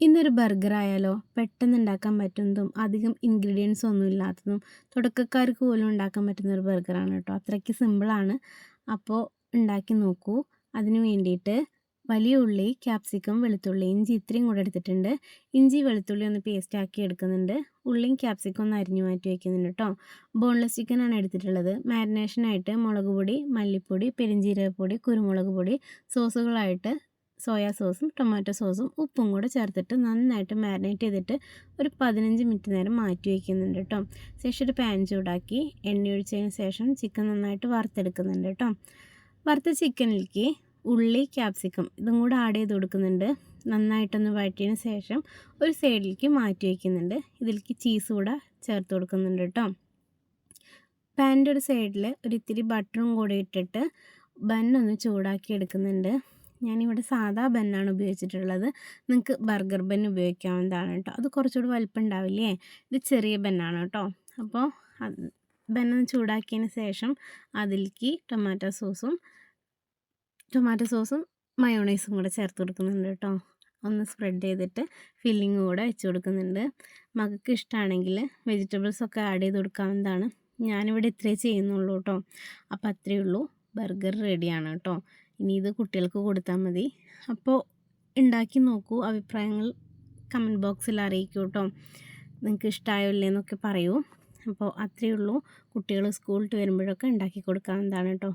ഇന്നൊരു ബർഗർ ആയാലോ? പെട്ടെന്ന് ഉണ്ടാക്കാൻ പറ്റുന്നതും അധികം ഇൻഗ്രീഡിയൻസ് ഒന്നും ഇല്ലാത്തതും തുടക്കക്കാർക്ക് പോലും ഉണ്ടാക്കാൻ പറ്റുന്ന ഒരു ബർഗറാണ് കേട്ടോ. അത്രയ്ക്ക് സിമ്പിളാണ്. അപ്പോൾ ഉണ്ടാക്കി നോക്കൂ. അതിന് വേണ്ടിയിട്ട് വലിയ ഉള്ളി, ക്യാപ്സിക്കം, വെളുത്തുള്ളി, ഇഞ്ചി ഇത്രയും കൂടെ എടുത്തിട്ടുണ്ട്. ഇഞ്ചി വെളുത്തുള്ളി ഒന്ന് പേസ്റ്റ് ആക്കി എടുക്കുന്നുണ്ട്. ഉള്ളിയും ക്യാപ്സിക്കം ഒന്ന് അരിഞ്ഞു മാറ്റി വയ്ക്കുന്നുണ്ട് കേട്ടോ. ബോൺലെസ് ചിക്കനാണ് എടുത്തിട്ടുള്ളത്. മാരിനേഷനായിട്ട് മുളക് പൊടി, മല്ലിപ്പൊടി, പെരിഞ്ജീരകപ്പൊടി, കുരുമുളക് പൊടി, സോസുകളായിട്ട് സോയാ സോസും ടൊമാറ്റോ സോസും ഉപ്പും കൂടെ ചേർത്തിട്ട് നന്നായിട്ട് മാരിനേറ്റ് ചെയ്തിട്ട് ഒരു 15 മിനിറ്റ് നേരം മാറ്റി വയ്ക്കുന്നുണ്ട് കേട്ടോ. ശേഷം ഒരു പാൻ ചൂടാക്കി എണ്ണ ഒഴിച്ചതിന് ശേഷം ചിക്കൻ നന്നായിട്ട് വറുത്തെടുക്കുന്നുണ്ട് കേട്ടോ. വറുത്ത ചിക്കനിലേക്ക് ഉള്ളി, ക്യാപ്സിക്കം ഇതും കൂടെ ആഡ് ചെയ്ത് കൊടുക്കുന്നുണ്ട്. നന്നായിട്ടൊന്ന് വഴറ്റിയതിന് ശേഷം ഒരു സൈഡിലേക്ക് മാറ്റി വയ്ക്കുന്നുണ്ട്. ഇതിലേക്ക് ചീസ് കൂടെ ചേർത്ത് കൊടുക്കുന്നുണ്ട് കേട്ടോ. പാനിൻ്റെ ഒരു സൈഡിൽ ഒരു ഇത്തിരി ബട്ടറും കൂടെ ഇട്ടിട്ട് ബന്നൊന്ന് ചൂടാക്കി എടുക്കുന്നുണ്ട്. ഞാനിവിടെ സാധാ ബന്നാണ് ഉപയോഗിച്ചിട്ടുള്ളത്. നിങ്ങൾക്ക് ബർഗർ ബൻ ഉപയോഗിക്കാവുന്നതാണ് കേട്ടോ. അത് കുറച്ചുകൂടി വലിപ്പം ഉണ്ടാവില്ലേ? ഇത് ചെറിയ ബന്നാണ് കേട്ടോ. അപ്പോൾ ബന്നൊന്ന് ചൂടാക്കിയതിന് ശേഷം അതിലേക്ക് ടൊമാറ്റോ സോസും മയോണൈസും കൂടെ ചേർത്ത് കൊടുക്കുന്നുണ്ട് കേട്ടോ. ഒന്ന് സ്പ്രെഡ് ചെയ്തിട്ട് ഫില്ലിങ് കൂടെ വെച്ച് കൊടുക്കുന്നുണ്ട്. മകൾക്ക് ഇഷ്ടമാണെങ്കിൽ വെജിറ്റബിൾസൊക്കെ ആഡ് ചെയ്ത് കൊടുക്കാവുന്നതാണ്. ഞാനിവിടെ ഇത്രയേ ചെയ്യുന്നുള്ളൂ കേട്ടോ. അപ്പോൾ അത്രയേ ഉള്ളൂ. ബർഗർ റെഡിയാണ് കേട്ടോ. ഇനി ഇത് കുട്ടികൾക്ക് കൊടുത്താൽ മതി. അപ്പോൾ ഉണ്ടാക്കി നോക്കൂ. അഭിപ്രായങ്ങൾ കമൻറ്റ് ബോക്സിൽ അറിയിക്കൂ കേട്ടോ. നിങ്ങൾക്ക് ഇഷ്ടമായോ ഇല്ലേന്നൊക്കെ പറയൂ. അപ്പോൾ അത്രയേ ഉള്ളൂ. കുട്ടികൾ സ്കൂളിൽ വരുമ്പോഴൊക്കെ ഉണ്ടാക്കി കൊടുക്കാവുന്നതാണ് കേട്ടോ.